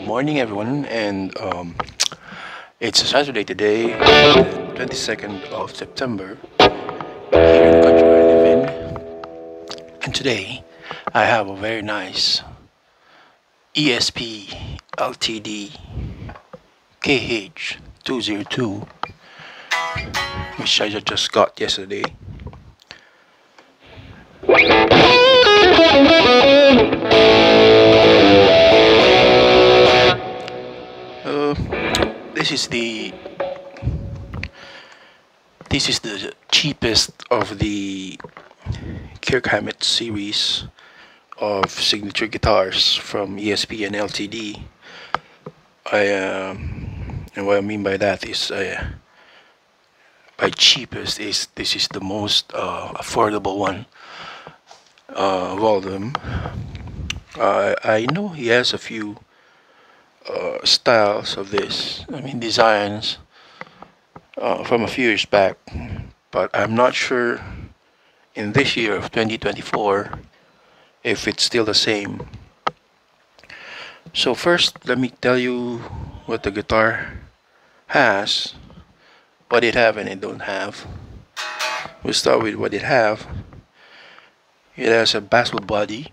Morning everyone, and it's a Saturday today, the 22nd of September, here in the country where I live in. And today I have a very nice ESP LTD KH-202, which I just got yesterday. This is the cheapest of the Kirk Hammet series of signature guitars from ESP and LTD. And what I mean by that is, by cheapest is this is the most affordable one of all of them. I know he has a few styles of this, designs from a few years back, but I'm not sure in this year of 2024 if it's still the same. So first, let me tell you what the guitar has, what it have and it don't have. We'll start with what it have. It has a basswood body,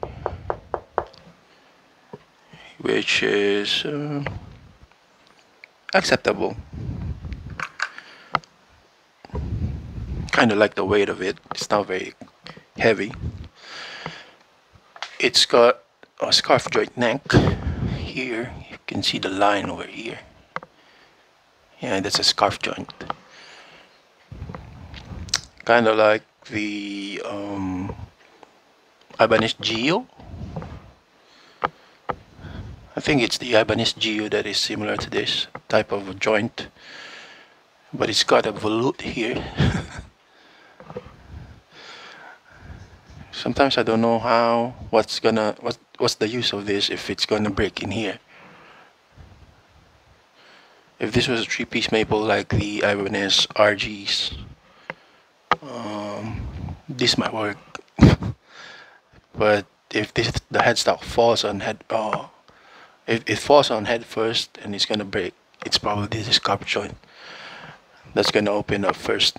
which is acceptable. Kind of like the weight of it. It's not very heavy. It's got a scarf joint neck here. You can see the line over here. Yeah, that's a scarf joint. Kind of like the Ibanez Geo. I think it's the Ibanez Geo that is similar to this type of a joint, but it's got a volute here. Sometimes I don't know what's the use of this if it's gonna break in here. If this was a three-piece maple like the Ibanez RGs, this might work. But if the headstock falls on head, if it falls on head first and it's gonna break, it's probably this scarf joint that's gonna open up first.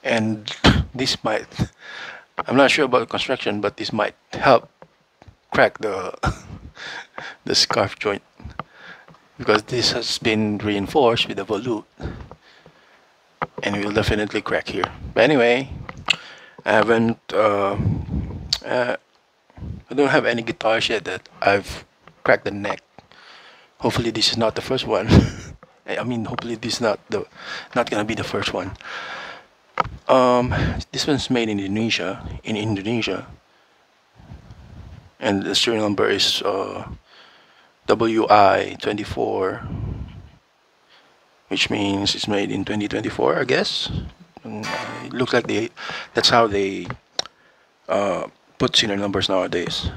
And this might, I'm not sure about the construction, but this might help crack the the scarf joint, because this has been reinforced with a volute and it will definitely crack here. But anyway, I haven't I don't have any guitars yet that I've cracked the neck. Hopefully this is not the first one. Hopefully this is not gonna be the first one. This one's made in Indonesia, and the serial number is WI24, which means it's made in 2024, I guess. It looks like that's how they put serial numbers nowadays.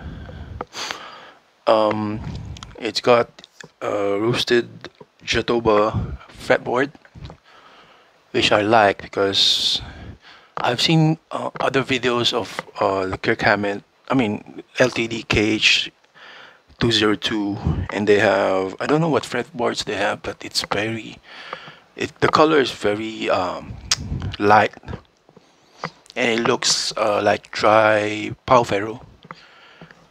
It's got a roosted Jatoba fretboard, which I like because I've seen other videos of the Kirk Hammet, LTD KH-202, and they have, I don't know what fretboards they have, but it's the color is very light, and it looks like dry pau ferro.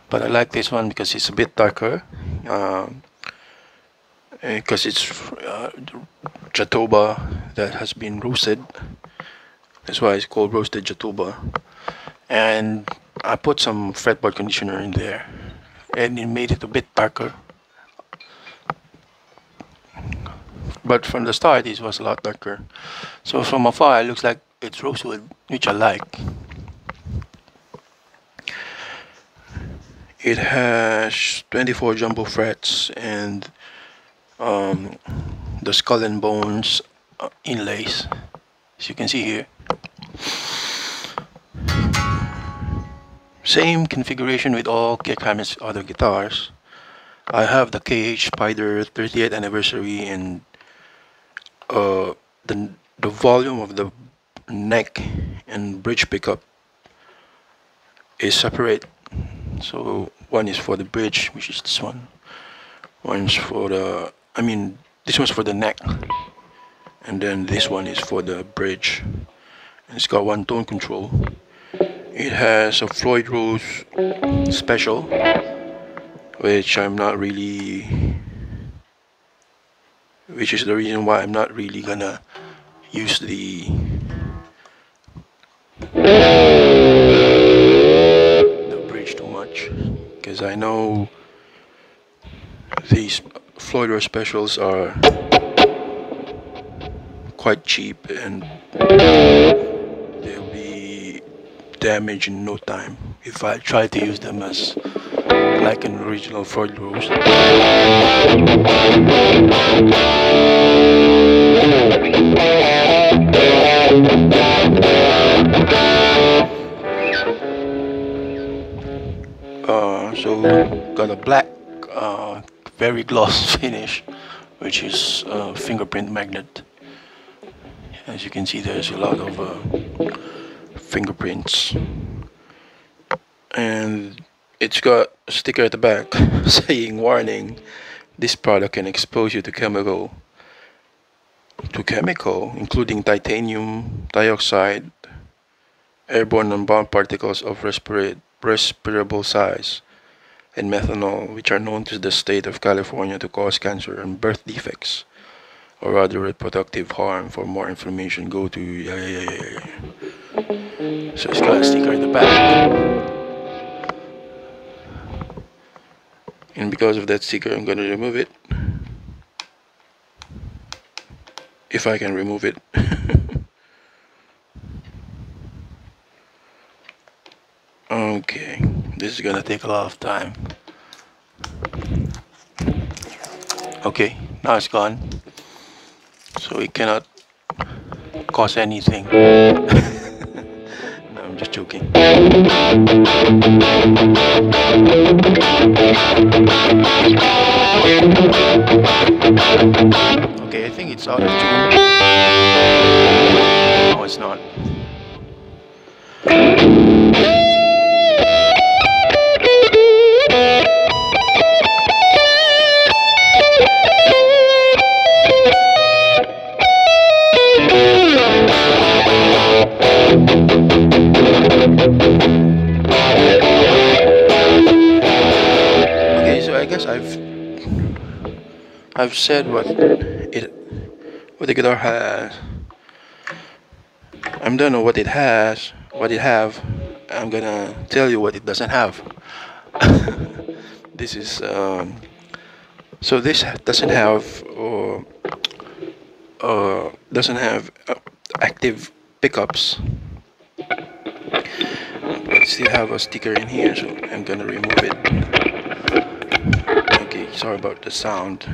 But I like this one because it's a bit darker, because it's Jatoba that has been roosted, That's why it's called roasted jatuba. And I put some fretboard conditioner in there, and it made it a bit darker. But from the start, it was a lot darker. So from afar, it looks like it's rosewood, which I like. It has 24 jumbo frets and the skull and bones inlays, as you can see here. Same configuration with all Kirk Hammet's other guitars. I have the KH Spider 30th anniversary, and the volume of the neck and bridge pickup is separate. So one is for the bridge, which is this one. One's for the, this one's for the neck, and then this one is for the bridge. And it's got one tone control. It has a Floyd Rose special, which which is the reason why I'm not really gonna use the bridge too much, because I know these Floyd Rose specials are quite cheap and they'll be damaged in no time if I try to use them as like an original Floyd Rose. So got a black very gloss finish, which is fingerprint magnet. As you can see, there's a lot of fingerprints, and it's got a sticker at the back saying, "Warning, this product can expose you to chemical, including titanium dioxide, airborne non-bomb particles of respirable size, and methanol, which are known to the state of California to cause cancer and birth defects or other reproductive harm. For more information, go to..." So it's got a sticker in the back, and because of that sticker, I'm going to remove it, if I can remove it. Okay, this is gonna take a lot of time. Okay, now it's gone, so it cannot cause anything. No, I'm just joking. Okay, I think it's out of tune. No, it's not. Okay, so I guess I've said what the guitar has. I'm done on what it has, I'm gonna tell you what it doesn't have. This is so this doesn't have active pickups. I still have a sticker in here, so I'm gonna remove it. Okay, sorry about the sound.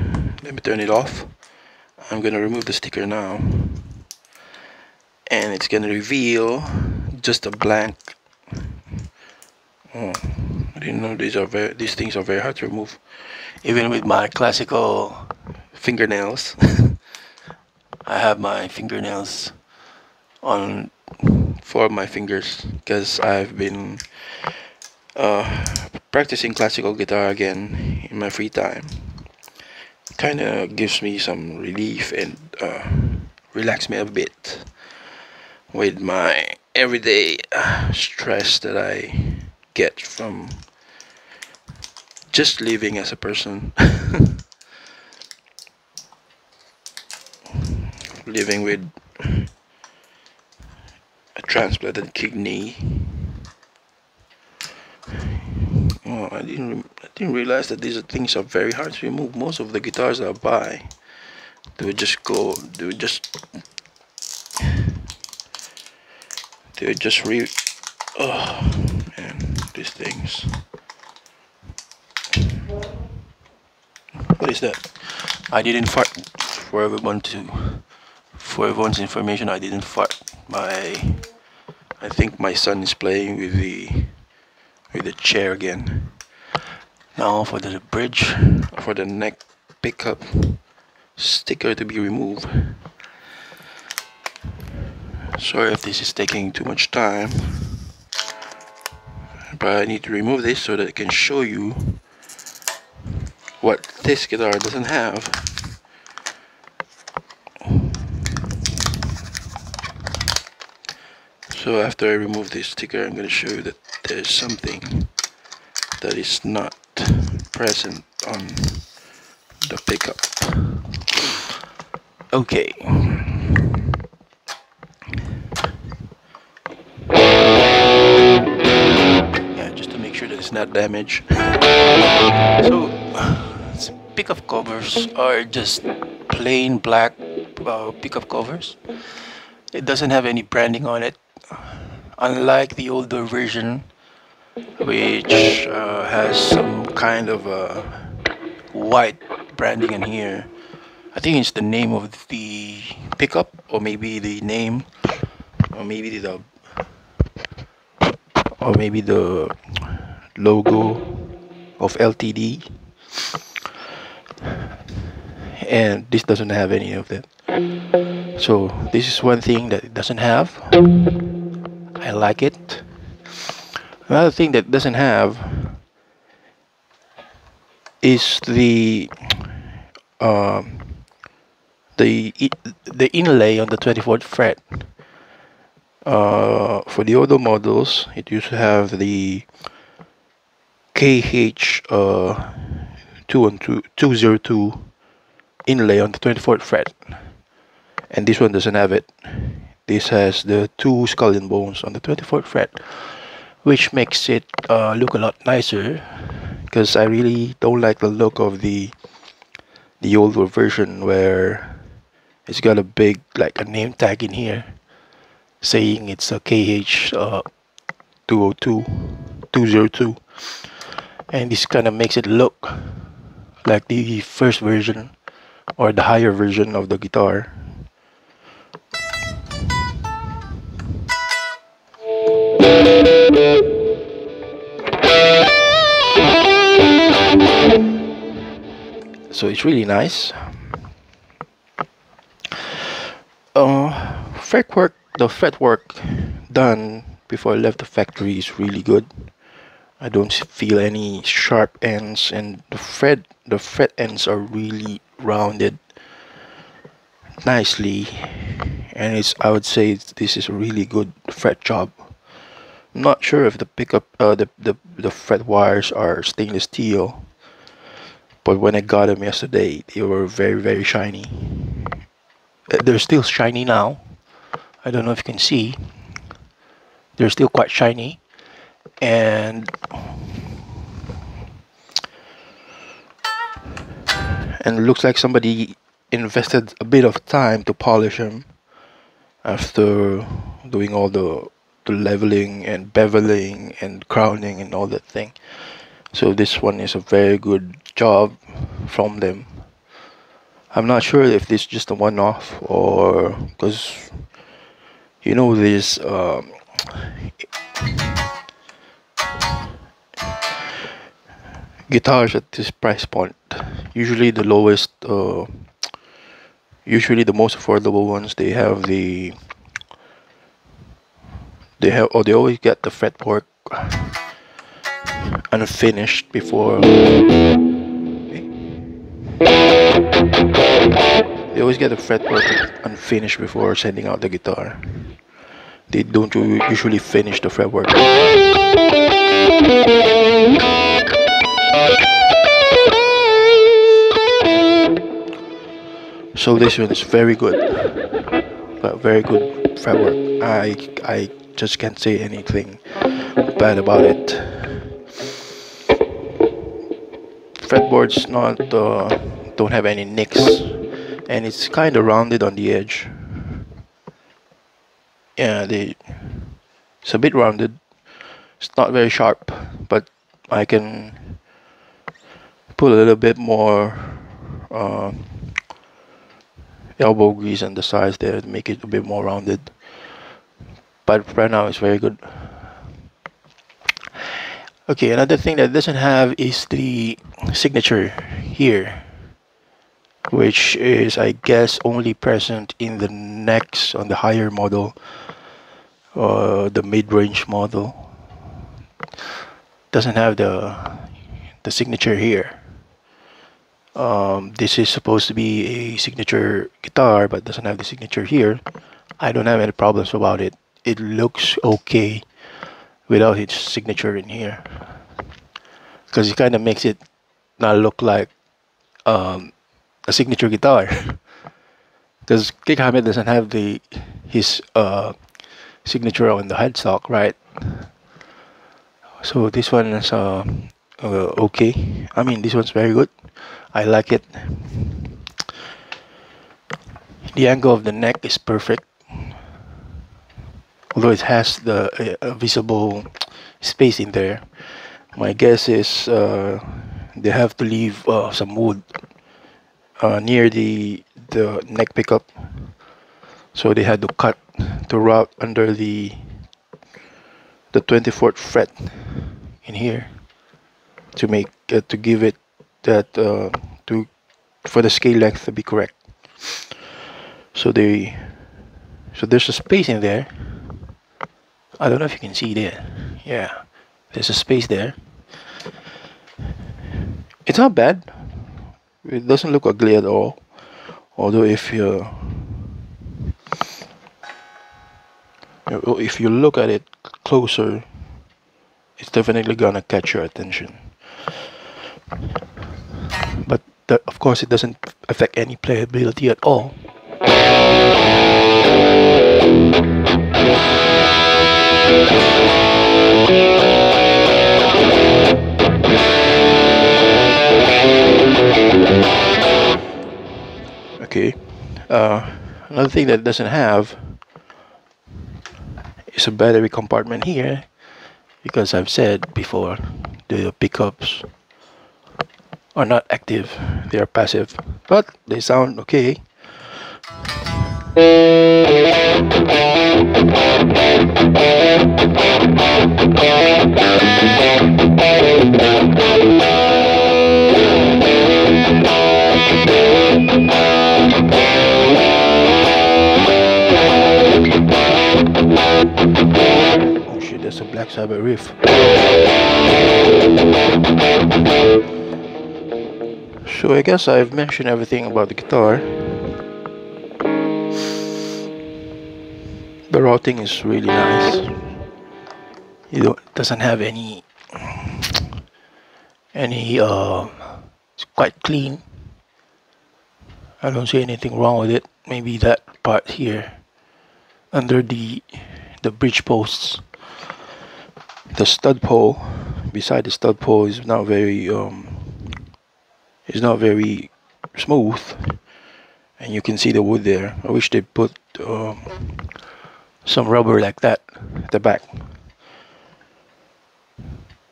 Let me turn it off. I'm gonna remove the sticker now, and it's gonna reveal just a blank. Oh, I didn't know these things are very hard to remove, even with my classical fingernails. I have my fingernails on 4 of my fingers because I've been practicing classical guitar again in my free time. Kind of gives me some relief and relax me a bit with my everyday stress that I get from just living as a person. Living with transplanted kidney. Oh, I didn't realize that these things are very hard to remove. Most of the guitars I buy, they would just oh man, these things. What is that? I didn't fart. For everyone's information, I didn't fart. I think my son is playing with the chair again. Now for the bridge, for the neck pickup sticker to be removed. Sorry if this is taking too much time, but I need to remove this so that I can show you what this guitar doesn't have. So after I remove this sticker, I'm going to show you that there's something that is not present on the pickup. Okay. Yeah, just to make sure that it's not damaged. So pickup covers are just plain black pickup covers. It doesn't have any branding on it, unlike the older version, which has some kind of white branding in here. I think it's the name of the pickup, or maybe the name, or maybe the logo of LTD. And this doesn't have any of that. So this is one thing that it doesn't have. I like it. Another thing that it doesn't have is the inlay on the 24th fret. For the older models, it used to have the KH-202 inlay on the 24th fret, and this one doesn't have it. This has the 2 skull and bones on the 24th fret, which makes it look a lot nicer, because I really don't like the look of the older version where it's got a big, like a name tag in here saying it's a KH-202, and this kind of makes it look like the first version or the higher version of the guitar. So it's really nice. The fretwork done before I left the factory is really good. I don't feel any sharp ends, and the fret ends are really rounded nicely, and I would say this is a really good fret job. I'm not sure if the pickup the fret wires are stainless steel, but when I got them yesterday, they were very, very shiny. They're still shiny now. I don't know if you can see. They're still quite shiny, and it looks like somebody invested a bit of time to polish them after doing all the leveling and beveling and crowning and all that thing. So this one is a very good job from them. I'm not sure if this is just a one-off, or because you know this guitars at this price point, usually the lowest, usually the most affordable ones, they always get the fretwork unfinished before. They always get the fretwork unfinished before sending out the guitar. They don't usually finish the fretwork. So this one is very good, very good fretwork. I just can't say anything bad about it. Fretboard's not don't have any nicks, and it's kind of rounded on the edge. Yeah, it's a bit rounded. It's not very sharp, but I can put a little bit more elbow grease on the sides there to make it a bit more rounded. But right now it's very good. Okay, another thing that it doesn't have is the signature here, which is, I guess, only present in the necks on the higher model, the mid-range model. Doesn't have the signature here. This is supposed to be a signature guitar, but doesn't have the signature here. I don't have any problems about it. It looks okay without its signature in here, because it kind of makes it not look like a signature guitar. Because Hammet doesn't have his signature on the headstock, right? So this one is okay. I mean, this one's very good. I like it. The angle of the neck is perfect, although it has the visible space in there. My guess is they have to leave some wood near the neck pickup, so they had to cut the route under the 24th fret in here to make to give it that for the scale length to be correct. So there's a space in there. I don't know if you can see there. Yeah, there's a space there. It's not bad. It doesn't look ugly at all. Although if you look at it closer, it's definitely gonna catch your attention. But of course, it doesn't affect any playability at all. Okay, another thing that it doesn't have is a battery compartment here, because I've said before the pickups are not active, they are passive, but they sound okay. Oh shit, that's a Black Sabbath riff. So I guess I've mentioned everything about the guitar. The routing is really nice. It doesn't have any it's quite clean. I don't see anything wrong with it. Maybe that part here under the bridge posts, the stud pole beside the stud pole is not very smooth, and you can see the wood there. I wish they put some rubber like that at the back,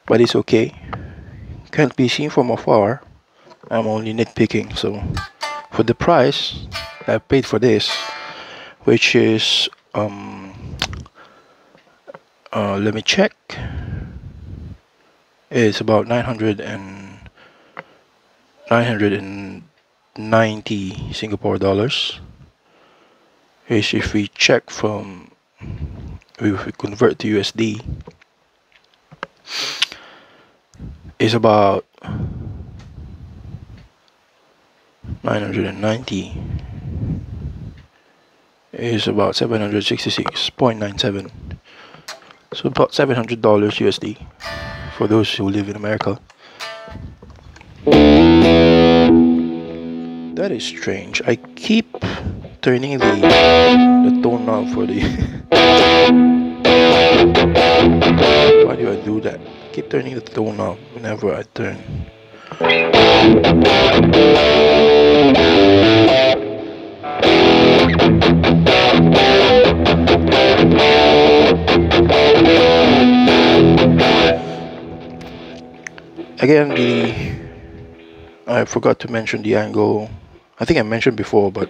but it's okay. Can't be seen from afar. I'm only nitpicking. So for the price I paid for this, which is let me check, it's about 990 Singapore dollars. Which, if we check from, if we convert to USD, is about 990 is about 766.97. So about $700 USD for those who live in America. That is strange. I keep turning the tone knob for the why do I do that? Keep turning the tone knob whenever I turn. Again, I forgot to mention the angle. I think I mentioned before, but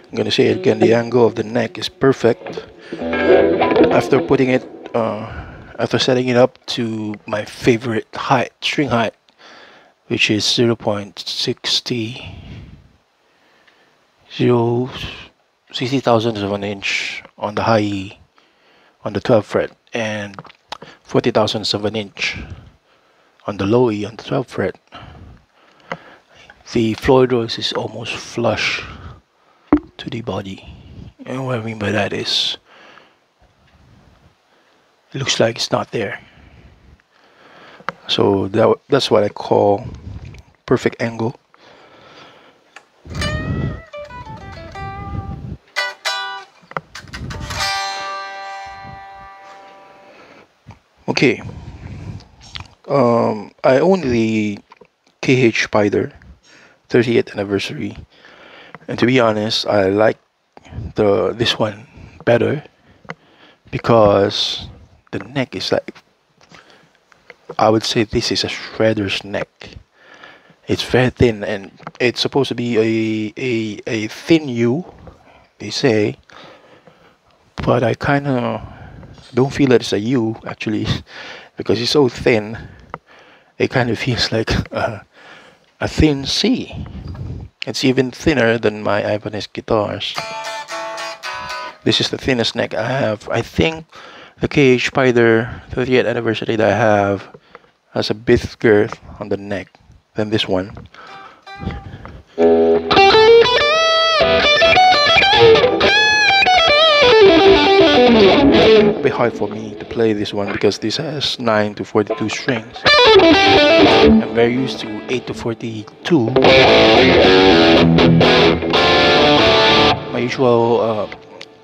I'm gonna say it again. The angle of the neck is perfect. After putting it, after setting it up to my favorite height, string height, which is 60 thousandths of an inch on the high E, on the 12th fret, and 40 thousandths of an inch on the low E on the 12th fret. The Floyd Rose is almost flush to the body, and what I mean by that is it looks like it's not there. So that's what I call perfect angle. Okay, I own the KH Spider 30th anniversary, and to be honest, I like this one better because the neck is like, I would say this is a shredder's neck. It's very thin, and it's supposed to be a thin U, they say, but I kind of don't feel that it's a U actually, because it's so thin. It kind of feels like a thin C. It's even thinner than my Ibanez guitars. This is the thinnest neck I have. I think the KH Spider 30th anniversary that I have has a bit girth on the neck than this one. A bit hard for me to play this one because this has 9 to 42 strings. I'm very used to 8 to 42. My usual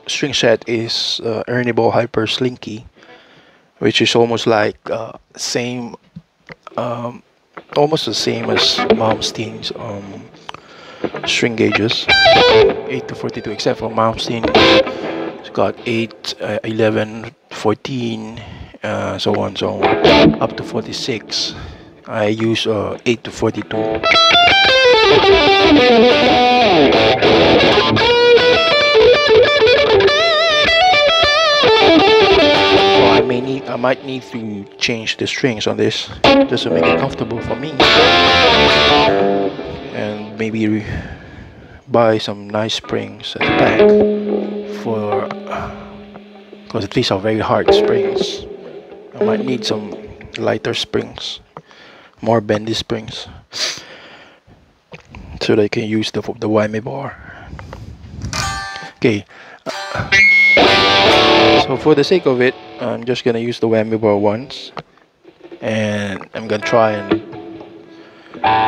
string set is Ernie Ball Hyper Slinky, which is almost like almost the same as Malmsteen's string gauges, 8 to 42, except for Malmsteen. It's got 8, 11, 14, so on, up to 46. I use 8 to 42. So I might need to change the strings on this just to make it comfortable for me, and maybe buy some nice springs at the back for, because these are very hard springs. I might need some lighter springs, more bendy springs, so that I can use the whammy bar. Okay, so for the sake of it, I'm just gonna use the whammy bar once, and I'm gonna try and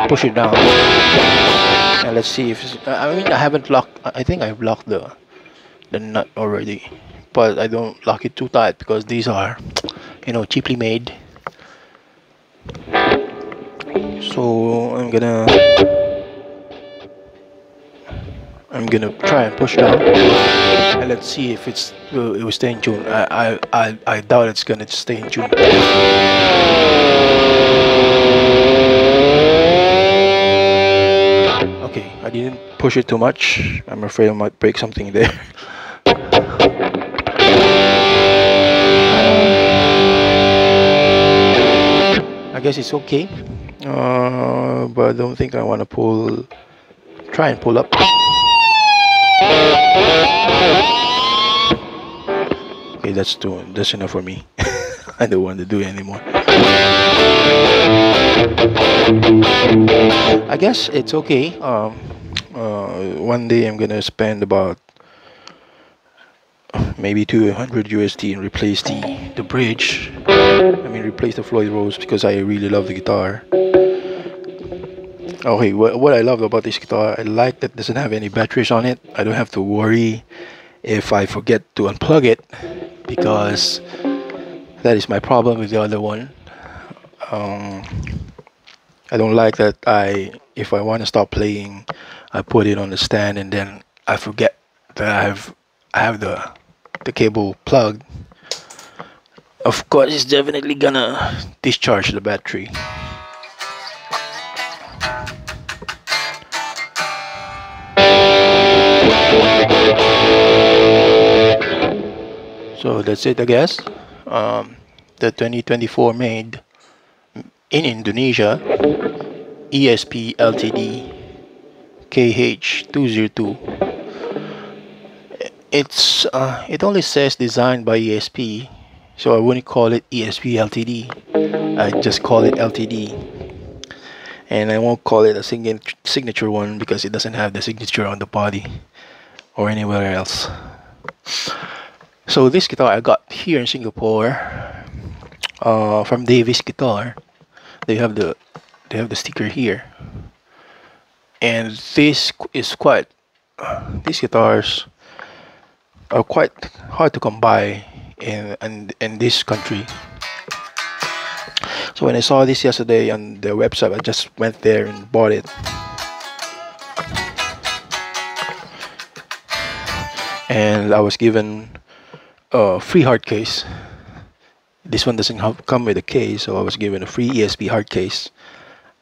push it down, and let's see if I mean, I haven't locked. I think I've locked the nut already, but I don't lock it too tight because these are, you know, cheaply made. So I'm gonna try and push down, and let's see if it will stay in tune. I doubt it's gonna stay in tune. Okay, I didn't push it too much. I'm afraid I might break something there. I guess it's okay, but I don't think I want to try and pull up. Okay, that's enough for me. I don't want to do it anymore. I guess it's okay. One day I'm gonna spend about maybe 200 USD and replace the bridge. I mean, replace the Floyd Rose, because I really love the guitar. Okay, what I love about this guitar, I like that it doesn't have any batteries on it. I don't have to worry if I forget to unplug it, because that is my problem with the other one. Um, I don't like that if I want to stop playing, I put it on the stand and then I forget that I have the cable plugged. Of course, it's definitely gonna discharge the battery. So that's it, I guess. The 2024 made in Indonesia ESP LTD KH-202. It only says designed by ESP, so I wouldn't call it ESP LTD. I just call it LTD, and I won't call it a signature one because it doesn't have the signature on the body or anywhere else. So this guitar I got here in Singapore, from Davis Guitar. They have the sticker here, and this is quite. These guitars are quite hard to come by in this country. So when I saw this yesterday on their website, I just went there and bought it. And I was given a free hard case. This one doesn't come with a case, so I was given a free ESP hard case.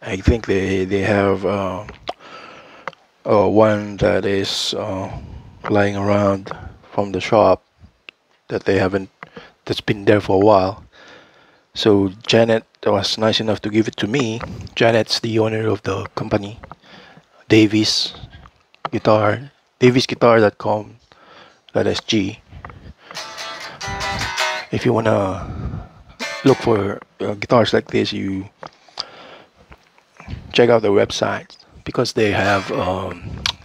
I think they have one that is lying around from the shop that that's been there for a while. So Janet was nice enough to give it to me. Janet's the owner of the company, Davis Guitar, davisguitar.com.sg. If you wanna look for guitars like this, you check out their website, because they have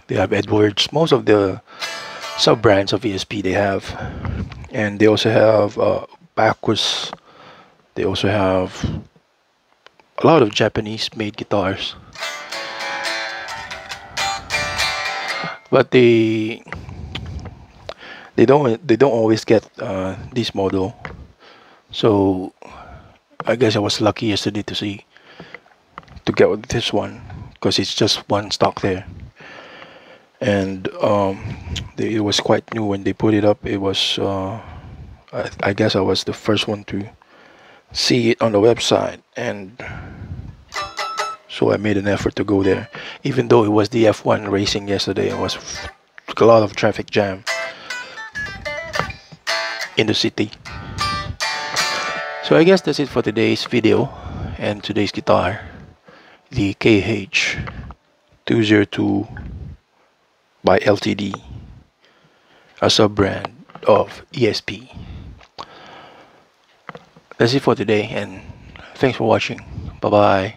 Edwards, most of the sub brands of ESP they have, and they also have Bacchus. They also have a lot of Japanese made guitars, but they don't always get this model. So I guess I was lucky yesterday to get this one, because it's just one stock there, and it was quite new when they put it up. It was I guess I was the first one to see it on the website, and so I made an effort to go there, even though it was the F1 racing yesterday. It was a lot of traffic jam in the city. So I guess that's it for today's video and today's guitar, the KH-202 by LTD, a sub-brand of ESP. That's it for today, and thanks for watching. Bye bye.